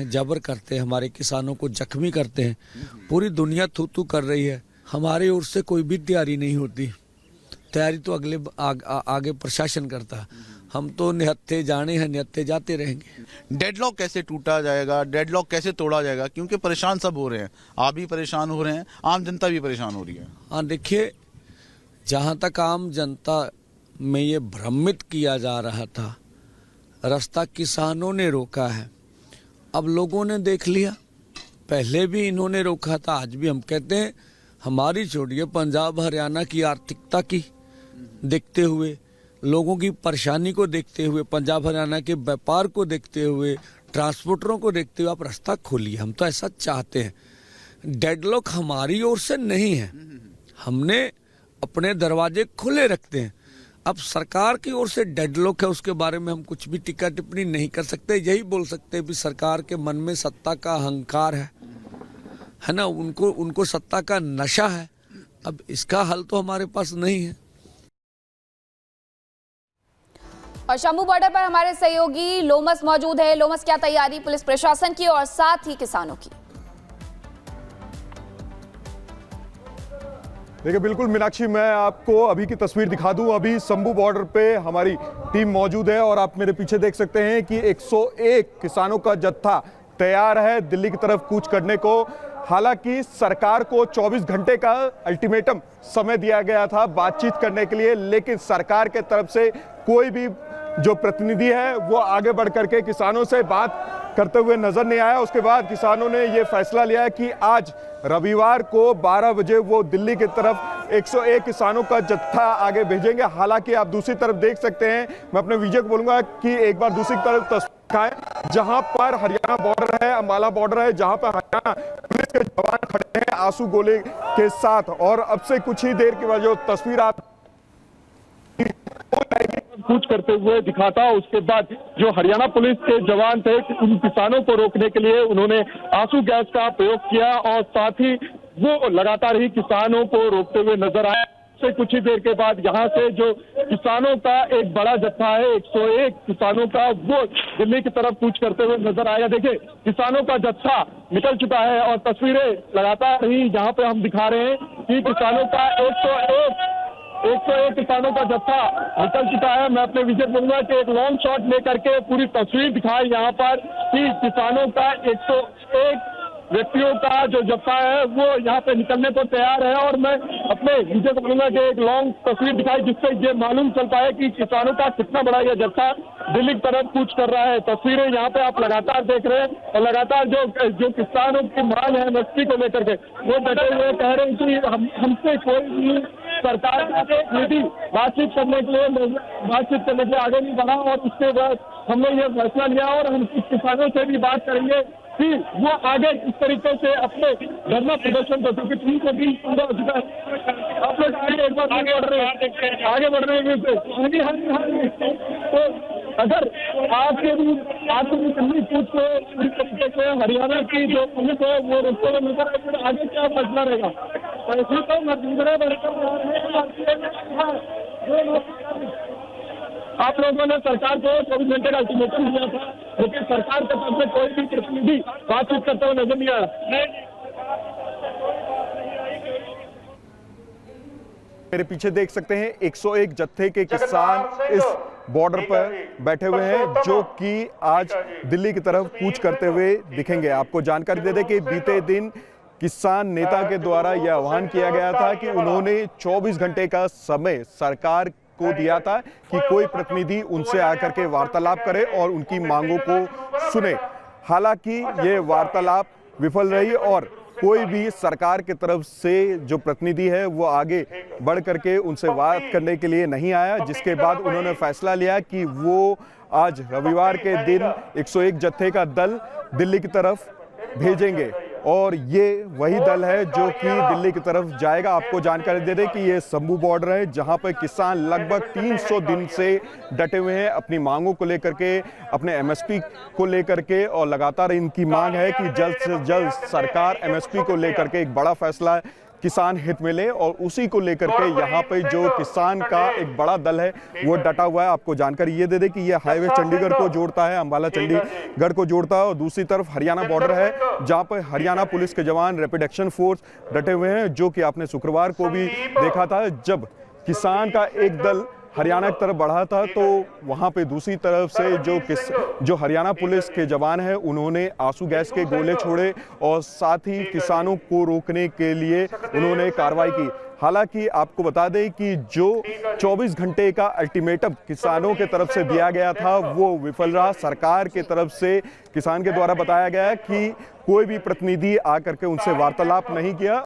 जबर करते हैं, हमारे किसानों को जख्मी करते हैं। पूरी दुनिया थू थू कर रही है, हमारी ओर से कोई भी तैयारी नहीं होती। तैयारी तो आगे प्रशासन करता है। हम तो निहत्थे जाने हैं, निहत्थे जाते रहेंगे। डेडलॉक कैसे टूटा जाएगा, डेडलॉक कैसे तोड़ा जाएगा, क्योंकि परेशान सब हो रहे हैं, आप भी परेशान हो रहे हैं, आम जनता भी परेशान हो रही है। हाँ देखिए, जहाँ तक आम जनता में ये भ्रमित किया जा रहा था, रास्ता किसानों ने रोका है। अब लोगों ने देख लिया, पहले भी इन्होंने रोका था, आज भी हम कहते हैं। हमारी छोड़िए, पंजाब हरियाणा की आर्थिकता की देखते हुए, लोगों की परेशानी को देखते हुए, पंजाब हरियाणा के व्यापार को देखते हुए, ट्रांसपोर्टरों को देखते हुए आप रास्ता खोलिए। हम तो ऐसा चाहते हैं। डेडलॉक हमारी ओर से नहीं है, हमने अपने दरवाजे खुले रखते हैं। अब सरकार की ओर से डेडलॉक है, उसके बारे में हम कुछ भी टिक्का टिप्पणी नहीं कर सकते। यही बोल सकते हैं भी सरकार के मन में सत्ता का अहंकार है ना, उनको सत्ता का नशा है। अब इसका हल तो हमारे पास नहीं है। और शंभू बॉर्डर पर हमारे सहयोगी लोमस मौजूद है। लोमस, क्या तैयारी पुलिस प्रशासन की और साथ ही किसानों की? देखिए बिल्कुल मीनाक्षी, मैं आपको अभी की तस्वीर दिखा दूं। अभी शंभू बॉर्डर पे हमारी टीम मौजूद है और आप मेरे पीछे देख सकते हैं कि 101 किसानों का जत्था तैयार है दिल्ली की तरफ कूच करने को। हालांकि सरकार को 24 घंटे का अल्टीमेटम समय दिया गया था बातचीत करने के लिए, लेकिन सरकार के तरफ से कोई भी जो प्रतिनिधि है वो आगे बढ़ करके किसानों से बात करते हुए नजर नहीं आया। उसके बाद किसानों ने ये फैसला लिया कि आज रविवार को 12 बजे वो दिल्ली की तरफ 101 किसानों का जत्था आगे भेजेंगे। हालांकि आप दूसरी तरफ देख सकते हैं, मैं अपने विजय को बोलूंगा कि एक बार दूसरी तरफ तस्वीर दिखाएं, जहां पर हरियाणा बॉर्डर है, अंबाला बॉर्डर है, जहां पर हरियाणा पुलिस के जवान खड़े हैं आंसू गोले के साथ। और अब से कुछ ही देर की वजह जो तस्वीर आप कूच करते हुए दिखाता, उसके बाद जो हरियाणा पुलिस के जवान थे उन किसानों को रोकने के लिए उन्होंने आंसू गैस का प्रयोग किया और साथ ही वो लगातार ही किसानों को रोकते हुए नजर आए। से कुछ ही देर के बाद यहाँ से जो किसानों का एक बड़ा जत्था है 101 किसानों का, वो दिल्ली की तरफ कूच करते हुए नजर आया। देखिए किसानों का जत्था निकल चुका है और तस्वीरें लगातार ही यहाँ पे हम दिखा रहे हैं कि किसानों का 101 किसानों का जत्था निकल चुका है। मैं अपने विजय बोलूंगा कि एक लॉन्ग शॉट लेकर के पूरी तस्वीर दिखाए यहाँ पर कि किसानों का 101 व्यक्तियों का जो जत्था है वो यहाँ पे निकलने को तैयार है। और मैं अपने विजय को बोलूंगा कि एक लॉन्ग तस्वीर दिखाई जिससे ये मालूम चल पाए कि किसानों का कितना बड़ा यह जत्था दिल्ली की तरफ कूच कर रहा है। तस्वीरें यहाँ पे आप लगातार देख रहे हैं और लगातार जो किसानों की मांग है एमएसपी को लेकर के वो डटे हुए कह रहे हैं कि हमसे कोई भी सरकार का प्रतिनिधि बातचीत करने के लिए आगे नहीं बढ़ा और उसके बाद हमने ये फैसला लिया और हम किसानों से भी बात करेंगे कि वो आगे इस तरीके से अपने धरना प्रदर्शन कर सके। ठीक है, आप लोग आगे एक बार आगे बढ़ रहे हैं। तो अगर आपके भी दिल्ली कूच को पूरी तरीके से हरियाणा की जो पुलिस है वो रोकते हुए नजर आए, फिर आगे क्या फैसला रहेगा? ऐसे तो आप लोगों ने सरकार को 24 घंटे का अल्टीमेटम दिया था, लेकिन सरकार के तरफ से कोई भी प्रतिनिधि बातचीत करते हुए नजर नहीं आया। मेरे पीछे देख सकते हैं 101 जत्थे के किसान इस बॉर्डर पर बैठे हुए हैं जो कि आज दिल्ली की तरफ कूच करते हुए दिखेंगे। आपको जानकारी दे दें कि बीते दिन किसान नेता के द्वारा यह आह्वान किया गया था कि उन्होंने 24 घंटे का समय सरकार को दिया था कि कोई प्रतिनिधि उनसे आकर के वार्तालाप करे और उनकी मांगों को सुने। हालांकि ये वार्तालाप विफल रही और कोई भी सरकार की तरफ से जो प्रतिनिधि है वो आगे बढ़ करके उनसे बात करने के लिए नहीं आया, जिसके बाद उन्होंने फैसला लिया कि वो आज रविवार के दिन 101 जत्थे का दल दिल्ली की तरफ भेजेंगे और ये वही दल है जो कि दिल्ली की तरफ जाएगा। आपको जानकारी दे दें कि ये शंभू बॉर्डर है जहां पर किसान लगभग 300 दिन से डटे हुए हैं अपनी मांगों को लेकर के, अपने एमएसपी को लेकर के, और लगातार इनकी मांग है कि जल्द से जल्द सरकार एमएसपी को लेकर के एक बड़ा फैसला किसान हित मिले, और उसी को लेकर के यहाँ पे जो किसान का एक बड़ा दल है वो डटा हुआ है। आपको जानकारी ये दे दे कि ये हाईवे चंडीगढ़ को जोड़ता है, अंबाला चंडीगढ़ को जोड़ता है, और दूसरी तरफ हरियाणा बॉर्डर है जहाँ पर हरियाणा पुलिस के जवान रैपिड एक्शन फोर्स डटे हुए हैं, जो कि आपने शुक्रवार को भी देखा था जब किसान का एक दल हरियाणा की तरफ बढ़ा था, तो वहां पे दूसरी तरफ से जो हरियाणा पुलिस के जवान हैं उन्होंने आंसू गैस के गोले छोड़े और साथ ही किसानों को रोकने के लिए उन्होंने कार्रवाई की। हालांकि आपको बता दें कि जो 24 घंटे का अल्टीमेटम किसानों के तरफ से दिया गया था वो विफल रहा। सरकार के तरफ से किसान के द्वारा बताया गया कि कोई भी प्रतिनिधि आकर के उनसे वार्तालाप नहीं किया।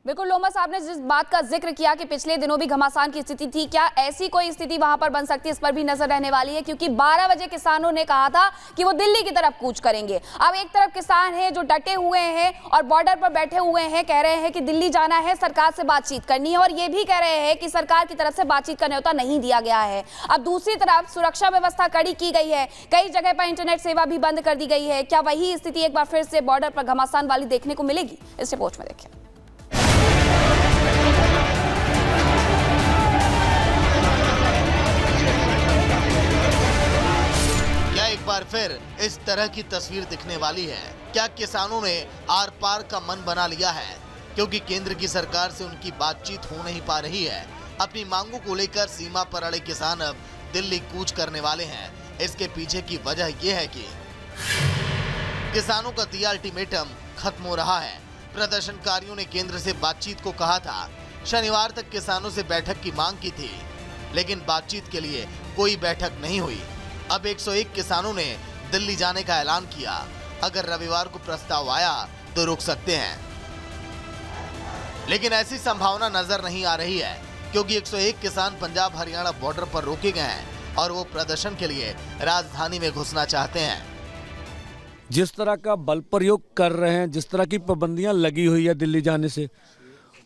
बिल्कुल लोमस, आपने जिस बात का जिक्र किया कि पिछले दिनों भी घमासान की स्थिति थी, क्या ऐसी कोई स्थिति वहां पर बन सकती है? इस पर भी नजर रहने वाली है, क्योंकि 12 बजे किसानों ने कहा था कि वो दिल्ली की तरफ कूच करेंगे। अब एक तरफ किसान हैं जो डटे हुए हैं और बॉर्डर पर बैठे हुए हैं, कह रहे हैं कि दिल्ली जाना है, सरकार से बातचीत करनी है, और ये भी कह रहे हैं कि सरकार की तरफ से बातचीत का न्योता नहीं दिया गया है। अब दूसरी तरफ सुरक्षा व्यवस्था कड़ी की गई है, कई जगह पर इंटरनेट सेवा भी बंद कर दी गई है। क्या वही स्थिति एक बार फिर से बॉर्डर पर घमासान वाली देखने को मिलेगी? इस रिपोर्ट में देखिए। एक बार फिर इस तरह की तस्वीर दिखने वाली है? क्या किसानों ने आर पार का मन बना लिया है? क्योंकि केंद्र की सरकार से उनकी बातचीत हो नहीं पा रही है। अपनी मांगों को लेकर सीमा पर अड़े किसान अब दिल्ली कूच करने वाले हैं। इसके पीछे की वजह यह है कि किसानों का दिया अल्टीमेटम खत्म हो रहा है। प्रदर्शनकारियों ने केंद्र से बातचीत को कहा था। शनिवार तक किसानों से बैठक की मांग की थी, लेकिन बातचीत के लिए कोई बैठक नहीं हुई। अब 101 किसानों ने दिल्ली जाने का ऐलान किया। अगर रविवार को प्रस्ताव आया तो रुक सकते हैं, लेकिन ऐसी संभावना नजर नहीं आ रही है, क्योंकि 101 किसान पंजाब हरियाणा बॉर्डर पर रोके गए हैं और वो प्रदर्शन के लिए राजधानी में घुसना चाहते हैं। जिस तरह का बल प्रयोग कर रहे हैं, जिस तरह की पाबंदियां लगी हुई है दिल्ली जाने से,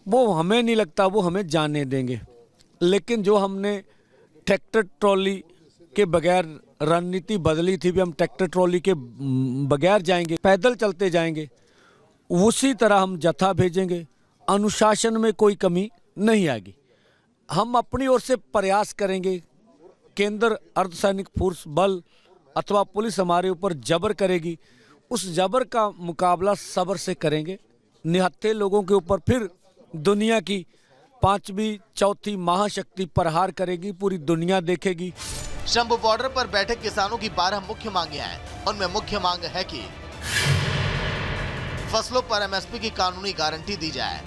वो हमें नहीं लगता वो हमें जाने देंगे। लेकिन जो हमने ट्रैक्टर ट्रॉली के बगैर रणनीति बदली थी, भी हम ट्रैक्टर ट्रॉली के बगैर जाएंगे, पैदल चलते जाएंगे, उसी तरह हम जत्था भेजेंगे। अनुशासन में कोई कमी नहीं आएगी। हम अपनी ओर से प्रयास करेंगे। केंद्र अर्धसैनिक फोर्स बल अथवा पुलिस हमारे ऊपर जबर करेगी, उस जबर का मुकाबला सब्र से करेंगे। निहत्थे लोगों के ऊपर फिर दुनिया की 5वीं चौथी महाशक्ति प्रहार करेगी, पूरी दुनिया देखेगी। शंभू बॉर्डर पर बैठे किसानों की 12 मुख्य मांगे हैं। उनमें मुख्य मांग है कि फसलों पर एमएसपी की कानूनी गारंटी दी जाए।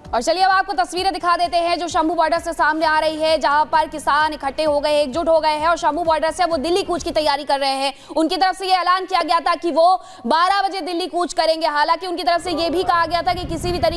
और चलिए अब आपको तस्वीरें दिखा देते हैं जो शंभू बॉर्डर से सामने आ रही है, जहां पर किसान इकट्ठे हो गए, एकजुट हो गए हैं और शंभू बॉर्डर से वो दिल्ली कूच की तैयारी कर रहे हैं। उनकी तरफ से ये ऐलान किया गया था कि वो 12 बजे दिल्ली कूच करेंगे। हालांकि उनकी तरफ से ये भी कहा गया था कि किसी भी तरीके